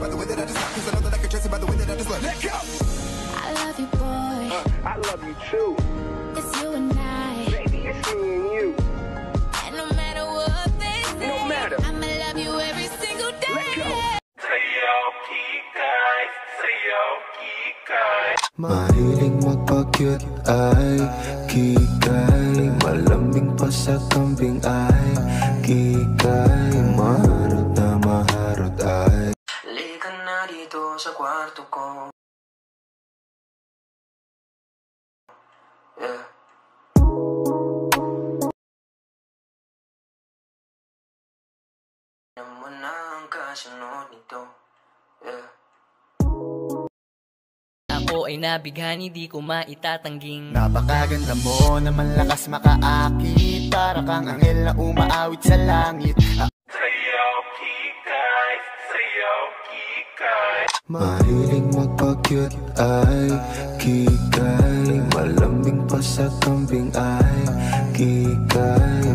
by the way that I just look, 'cause I know that I can trust you by the way that I just look. Let go. I love you, boy. I love you too. It's you and I. Baby, it's me and you. And no matter what they say, No matter. I'ma love you every single day. Let go. Sa'yo, kikay. Sa'yo, kikay. Mahiling magpa-cute ay kikay. Malambing pa sa kambing ay kikay. Maharot na maharot ay. Halika na dito sa kwarto ko. Yeah. Naman na ang kasunod nito. Yeah. Ako ay nabighani, di ko maitatangging. Napakaganda mo naman, lakas makaakit. Para kang anghel na umaawit sa langit. Sa'yo, kikay. Sa'yo, kikay. Mahiling magpa-cute ay kikay. Malambing pa sa kambing ay kikay.